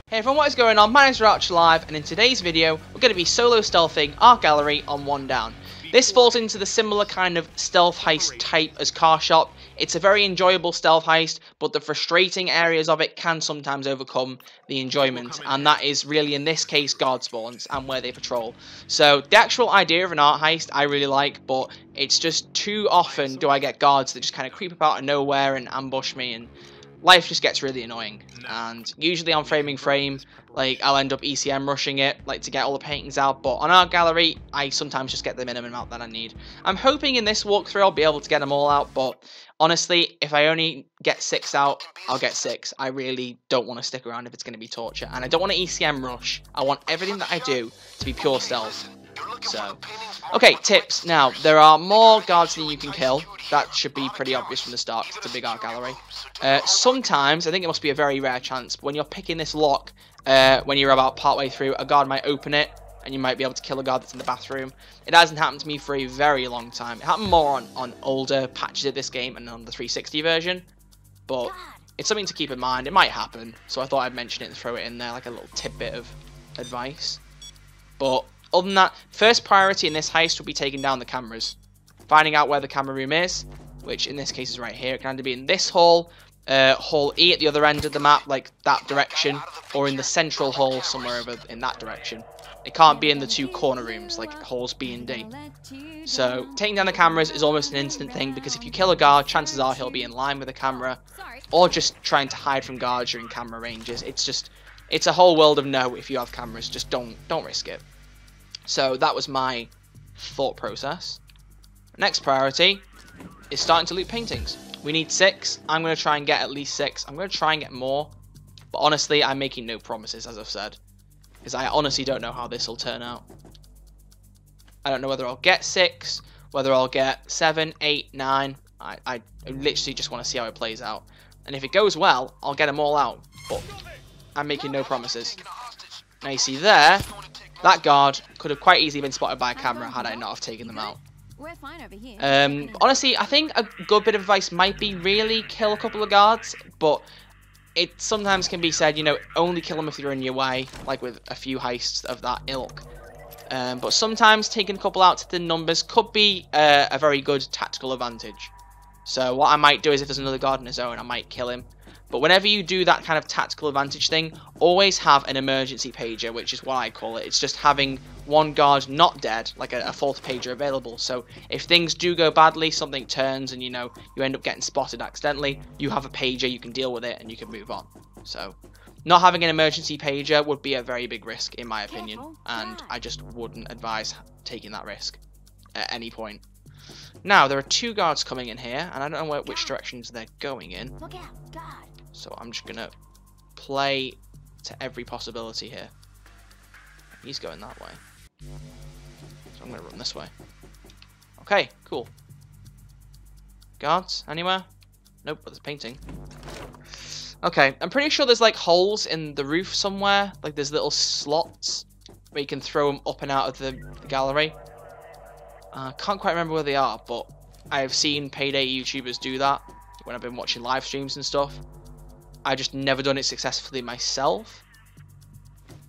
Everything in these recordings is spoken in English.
Hey everyone, what is going on? My name is Live, and in today's video, we're going to be solo stealthing our gallery on one down. This falls into the similar kind of stealth heist type as Car Shop. It's a very enjoyable stealth heist, but the frustrating areas of it can sometimes overcome the enjoyment, and that is really, in this case, guard spawns and where they patrol. So the actual idea of an art heist I really like, but it's just too often do I get guards that just kind of creep up out of nowhere and ambush me, and life just gets really annoying. And usually on frame, like, I'll end up ECM rushing it, like, to get all the paintings out, but on our gallery, I sometimes just get the minimum amount that I need. I'm hoping in this walkthrough I'll be able to get them all out, but honestly, if I only get 6 out, I'll get 6. I really don't want to stick around if it's going to be torture, and I don't want to ECM rush. I want everything that I do to be pure stealth. So, okay, tips. Now, there are more guards than you can kill. That should be pretty obvious from the start, 'cause it's a big art gallery. Sometimes, I think it must be a very rare chance, but when you're picking this lock, when you're about partway through, a guard might open it, and you might be able to kill a guard that's in the bathroom. It hasn't happened to me for a very long time. It happened more on older patches of this game and on the 360 version, but it's something to keep in mind. It might happen, so I thought I'd mention it and throw it in there like a little tidbit of advice. But other than that, first priority in this heist will be taking down the cameras. Finding out where the camera room is, which in this case is right here. It can either be in this hall, hall E at the other end of the map, like that direction, or in the central hall somewhere over in that direction. It can't be in the two corner rooms, like halls B and D. So, taking down the cameras is almost an instant thing, because if you kill a guard, chances are he'll be in line with the camera, or just trying to hide from guards during camera ranges. It's a whole world of no if you have cameras. Just don't risk it. So that was my thought process. Next priority is starting to loot paintings. We need 6. I'm going to try and get at least 6. I'm going to try and get more. But honestly, I'm making no promises, as I've said. Because I honestly don't know how this will turn out. I don't know whether I'll get 6, whether I'll get 7, 8, 9. I literally just want to see how it plays out. And if it goes well, I'll get them all out. But I'm making no promises. Now you see there, that guard could have quite easily been spotted by a camera had I not have taken them out. We're fine over here. Honestly, I think a good bit of advice might be really kill a couple of guards, but it sometimes can be said, you know, only kill them if they're in your way, like with a few heists of that ilk. But sometimes taking a couple out to the numbers could be a very good tactical advantage. So what I might do is, if there's another guard in his own, I might kill him. But whenever you do that kind of tactical advantage thing, always have an emergency pager, which is what I call it. It's just having one guard not dead, like a fourth pager available. So if things do go badly, something turns and, you know, you end up getting spotted accidentally, you have a pager, you can deal with it, and you can move on. So not having an emergency pager would be a very big risk, in my opinion. And I just wouldn't advise taking that risk at any point. Now, there are 2 guards coming in here, and I don't know which directions they're going in. Look out, God. So I'm just going to play to every possibility here. He's going that way. So I'm going to run this way. Okay, cool. Guards, anywhere? Nope, but there's painting. Okay, I'm pretty sure there's like holes in the roof somewhere. Like there's little slots where you can throw them up and out of the gallery. Can't quite remember where they are, but I've seen Payday YouTubers do that when I've been watching live streams and stuff. I just never done it successfully myself.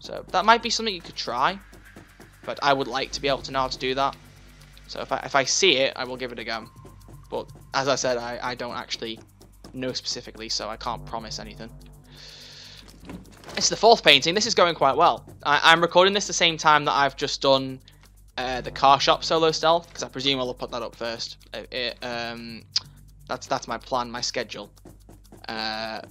So that might be something you could try, but I would like to be able to know how to do that. So if I see it, I will give it a go. But as I said, I don't actually know specifically, so I can't promise anything. It's the 4th painting. This is going quite well. I'm recording this the same time that I've just done the Car Shop solo stealth, because I presume I'll put that up first. That's my plan, my schedule.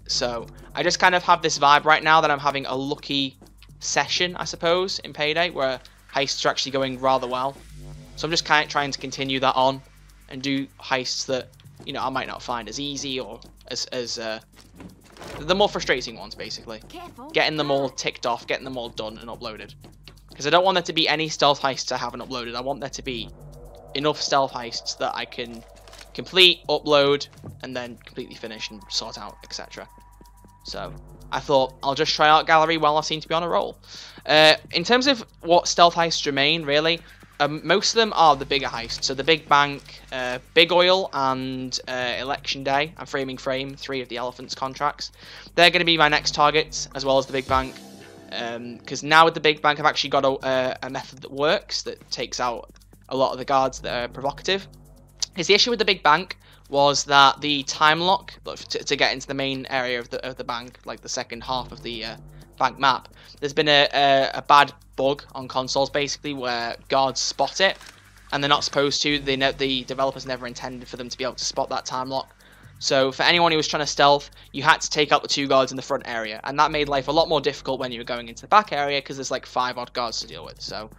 So I just kind of have this vibe right now that I'm having a lucky session, I suppose, in Payday, where heists are actually going rather well. So I'm just kind of trying to continue that on and do heists that, you know, I might not find as easy or as the more frustrating ones, basically. Getting them all ticked off, getting them all done and uploaded. Because I don't want there to be any stealth heists I haven't uploaded. I want there to be enough stealth heists that I can complete, upload, and then completely finish and sort out, etc. So I thought I'll just try out gallery while I seem to be on a roll. In terms of what stealth heists remain, really, most of them are the bigger heists. So the Big Bank, Big Oil, and Election Day, and Framing Frame, 3 of the Elephants contracts. They're going to be my next targets, as well as the Big Bank. Because now with the big bank, I've actually got a method that works that takes out a lot of the guards that are provocative. Because the issue with the big bank was that the time lock to get into the main area of the bank, like the second half of the bank map, there's been a bad bug on consoles basically where guards spot it and they're not supposed to. The developers never intended for them to be able to spot that time lock. So for anyone who was trying to stealth, you had to take out the 2 guards in the front area, and that made life a lot more difficult when you were going into the back area because there's like 5 odd guards to deal with. So,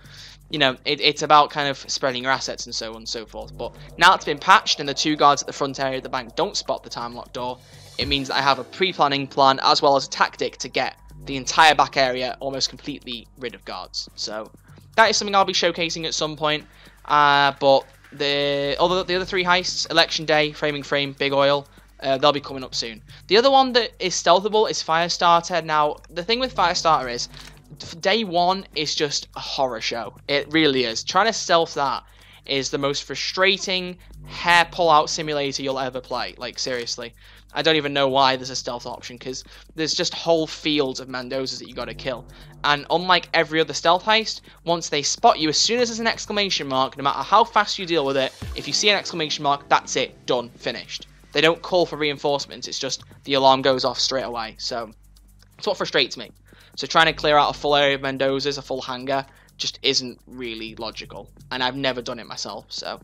you know, it's about kind of spreading your assets and so on and so forth. But now it's been patched and the 2 guards at the front area of the bank don't spot the time lock door, it means that I have a pre-planning plan as well as a tactic to get the entire back area almost completely rid of guards. So that is something I'll be showcasing at some point. But the other 3 heists, Election Day, Framing Frame, Big Oil, they'll be coming up soon. The other one that is stealthable is Firestarter. Now, the thing with Firestarter is, day 1 is just a horror show. It really is. Trying to stealth that is the most frustrating hair pull-out simulator you'll ever play. Like, seriously. I don't even know why there's a stealth option, because there's just whole fields of Mendozas that you got to kill. And unlike every other stealth heist, once they spot you, as soon as there's an exclamation mark, no matter how fast you deal with it, if you see an exclamation mark, that's it, done, finished. They don't call for reinforcements, it's just the alarm goes off straight away. So that's what frustrates me. So trying to clear out a full area of Mendozas, a full hangar, just isn't really logical. And I've never done it myself, so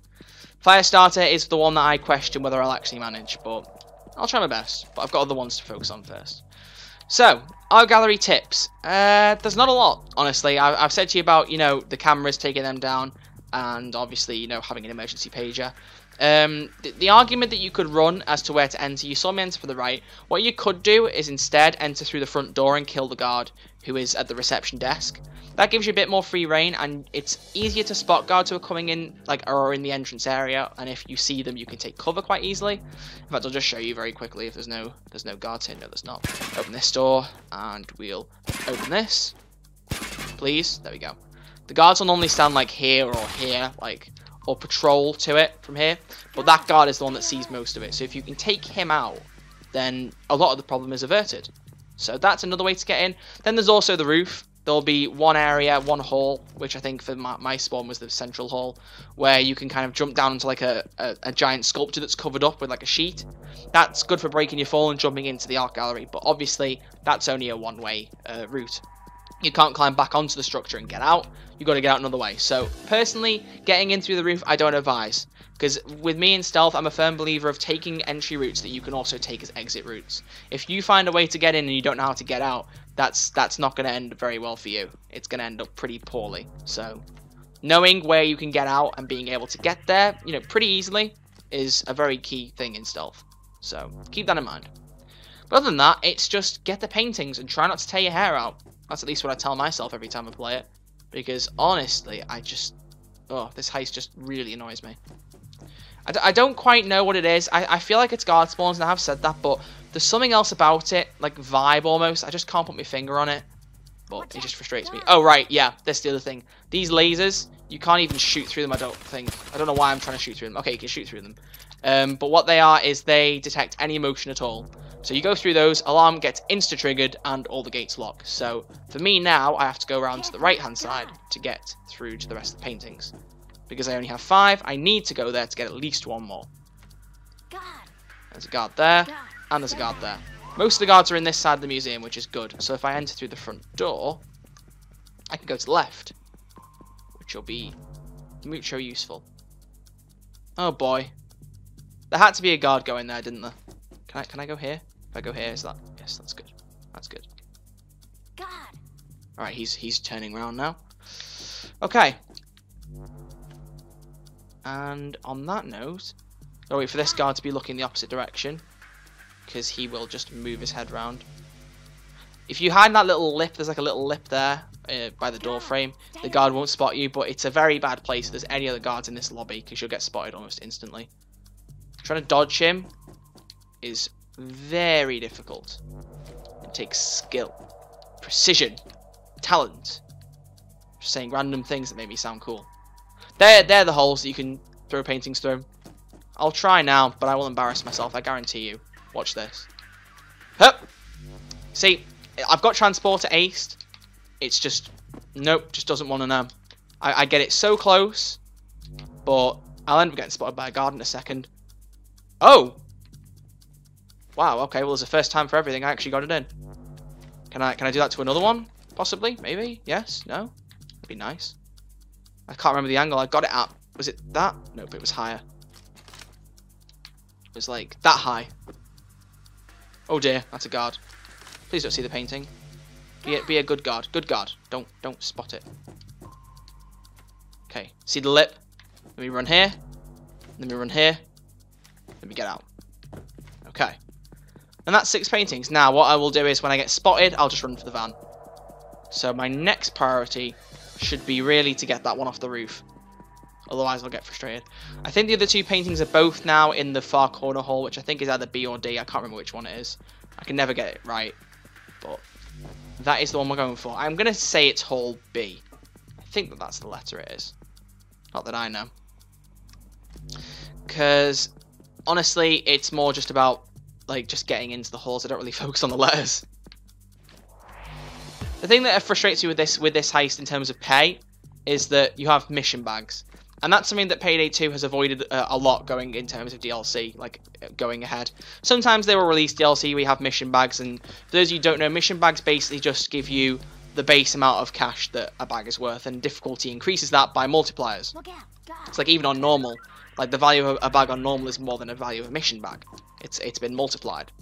Firestarter is the one that I question whether I'll actually manage, but I'll try my best, but I've got other ones to focus on first. So, our gallery tips. There's not a lot, honestly. I've said to you about, you know, the cameras, taking them down, and obviously, you know, having an emergency pager. The argument that you could run as to where to enter, you saw me enter for the right. What you could do is instead enter through the front door and kill the guard who is at the reception desk. That gives you a bit more free reign, and it's easier to spot guards who are coming in, like, or in the entrance area, and if you see them, you can take cover quite easily. In fact, I'll just show you very quickly if there's no guards here. No, there's not. Open this door, and we'll open this. Please. There we go. The guards will normally stand, like, here or here, like, or patrol to it from here, but that guard is the one that sees most of it. So if you can take him out, then a lot of the problem is averted. So that's another way to get in. Then there's also the roof. There'll be one area, one hall, which I think for my spawn was the central hall, where you can kind of jump down into like a giant sculpture that's covered up with like a sheet. That's good for breaking your fall and jumping into the art gallery, but obviously that's only a one-way route. You can't climb back onto the structure and get out. You've got to get out another way. So personally, getting in through the roof, I don't advise. Because with me in stealth, I'm a firm believer of taking entry routes that you can also take as exit routes. If you find a way to get in and you don't know how to get out, that's not going to end very well for you. It's going to end up pretty poorly. So knowing where you can get out and being able to get there, you know, pretty easily is a very key thing in stealth. So keep that in mind. But other than that, it's just get the paintings and try not to tear your hair out. That's at least what I tell myself every time I play it. Because honestly, this heist just really annoys me. I don't quite know what it is. I feel like it's guard spawns, and I have said that, but there's something else about it, like vibe almost. I just can't put my finger on it, but it just frustrates me. Oh, right, yeah, that's the other thing. These lasers, you can't even shoot through them, I don't think. I don't know why I'm trying to shoot through them. Okay, you can shoot through them. But what they are is they detect any motion at all. So you go through those, alarm gets insta-triggered, and all the gates lock. So for me now, I have to go around to the right-hand side to get through to the rest of the paintings. Because I only have 5, I need to go there to get at least 1 more. There's a guard there, and there's a guard there. Most of the guards are in this side of the museum, which is good. So if I enter through the front door, I can go to the left, which will be mucho useful. Oh boy. There had to be a guard going there, didn't there? Can I go here? If I go here, is that... Yes, that's good. That's good. Alright, he's turning around now. Okay. And on that note, I'll wait for this guard to be looking the opposite direction, because he will just move his head round. If you hide in that little lip, there's like a little lip there by the door frame, the guard won't spot you, but it's a very bad place if there's any other guards in this lobby, because you'll get spotted almost instantly. Trying to dodge him is very difficult. It takes skill, precision, talent. Just saying random things that make me sound cool. They're the holes that you can throw paintings through. I'll try now, but I will embarrass myself, I guarantee you. Watch this. Hup! See, I've got Transporter aced, it's just, nope, just doesn't want to know. I get it so close, but I'll end up getting spotted by a guard in a second. Oh! Wow, okay, well, there's a first time for everything. I actually got it in. Can I do that to another one? Possibly? Maybe? Yes? No? That'd be nice. I can't remember the angle I got it at. Was it that? Nope, it was higher. It was like that high. Oh dear, that's a guard. Please don't see the painting. Be a good guard. Good guard. Don't spot it. Okay, see the lip? Let me run here. Let me run here. Let me get out. Okay. And that's 6 paintings. Now, what I will do is when I get spotted, I'll just run for the van. So my next priority should be really to get that one off the roof. Otherwise, I'll get frustrated. I think the other 2 paintings are both now in the far corner hole, which I think is either B or D. I can't remember which one it is. I can never get it right. But that is the one we're going for. I'm going to say it's hole B. I think that that's the letter it is. Not that I know. Because, honestly, it's more just about, like, just getting into the holes. I don't really focus on the letters. The thing that frustrates you with this heist in terms of pay is that you have mission bags. And that's something that Payday 2 has avoided a lot going in terms of DLC, like going ahead. Sometimes they will release DLC where you have mission bags, and for those of you who don't know, mission bags basically just give you the base amount of cash that a bag is worth, and difficulty increases that by multipliers. It's like even on normal, like the value of a bag on normal is more than the value of a mission bag. It's been multiplied.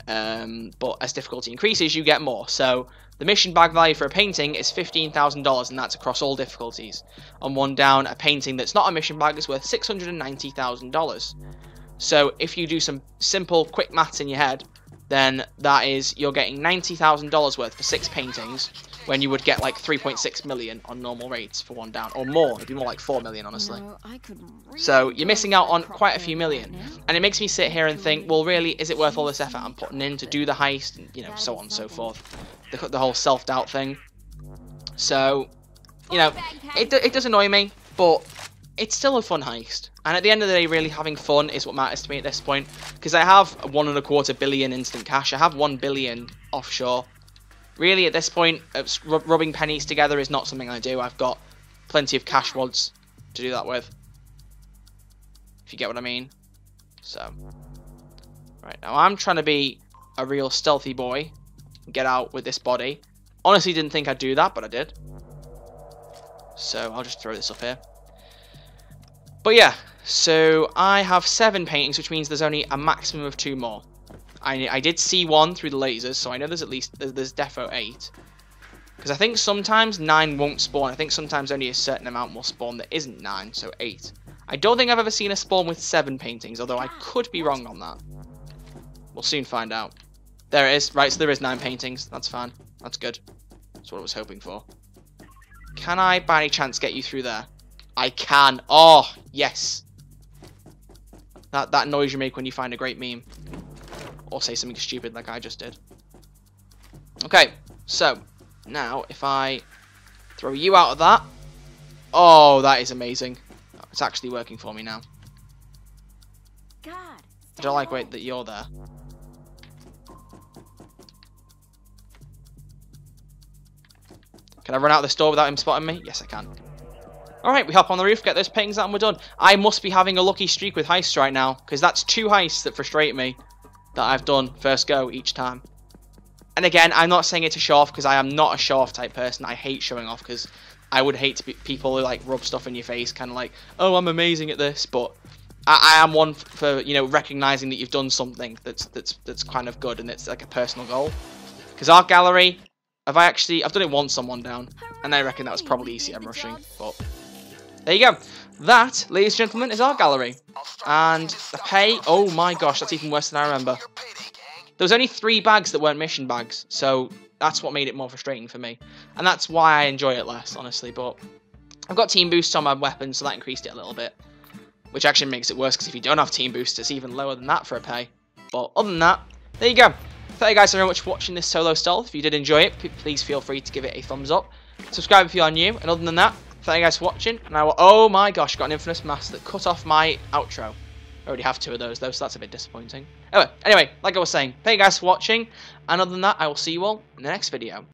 But as difficulty increases, you get more. So the mission bag value for a painting is $15,000, and that's across all difficulties. On one down, a painting that's not a mission bag is worth $690,000. So if you do some simple, quick maths in your head, then that is, you're getting $90,000 worth for 6 paintings, when you would get like 3.6 million on normal rates for one down, or more. It'd be more like 4 million, honestly. So you're missing out on quite a few million, and it makes me sit here and think, well, really, is it worth all this effort I'm putting in to do the heist, and, you know, so on and so forth. The whole self-doubt thing. So, you know, it does annoy me, but it's still a fun heist. And at the end of the day, really having fun is what matters to me at this point, because I have 1.25 billion instant cash. I have 1 billion offshore. Really, at this point, rubbing pennies together is not something I do. I've got plenty of cash wads to do that with, if you get what I mean. So, right, now I'm trying to be a real stealthy boy and get out with this body. Honestly, didn't think I'd do that, but I did. So, I'll just throw this up here. But yeah, so I have 7 paintings, which means there's only a maximum of 2 more. I did see 1 through the lasers, so I know there's there's defo 8. Because I think sometimes 9 won't spawn. I think sometimes only a certain amount will spawn that isn't 9, so 8. I don't think I've ever seen a spawn with 7 paintings, although I could be wrong on that. We'll soon find out. There it is. Right, so there is 9 paintings. That's fine. That's good. That's what I was hoping for. Can I, by any chance, get you through there? I can. Oh, yes. That noise you make when you find a great meme. Or say something stupid like I just did. Okay, so now if I throw you out of that. Oh, that is amazing. It's actually working for me now. I don't like wait that you're there. Can I run out of this door without him spotting me? Yes, I can. Alright, we hop on the roof, get those paintings out, and we're done. I must be having a lucky streak with heists right now, because that's 2 heists that frustrate me that I've done first go each time. And again, I'm not saying it to show off, because I am not a show off type person. I hate showing off, because I would hate to be people who like rub stuff in your face, kind of like, oh, I'm amazing at this, but I am one for, you know, recognizing that you've done something that's kind of good, and it's like a personal goal. Because art gallery, I've done it once on one down, and I reckon that was probably ECM rushing, but there you go. That, ladies and gentlemen, is art gallery. And the pay, oh my gosh, that's even worse than I remember. There was only 3 bags that weren't mission bags, so that's what made it more frustrating for me. And that's why I enjoy it less, honestly, but I've got team boosts on my weapon, so that increased it a little bit. Which actually makes it worse, because if you don't have team boosts, it's even lower than that for a pay. But other than that, there you go. Thank you guys so very much for watching this solo stealth. If you did enjoy it, please feel free to give it a thumbs up. Subscribe if you are new, and other than that, thank you guys for watching, and I will, oh my gosh, got an infamous mask that cut off my outro. I already have 2 of those though, so that's a bit disappointing. Anyway, like I was saying, thank you guys for watching, and other than that, I will see you all in the next video.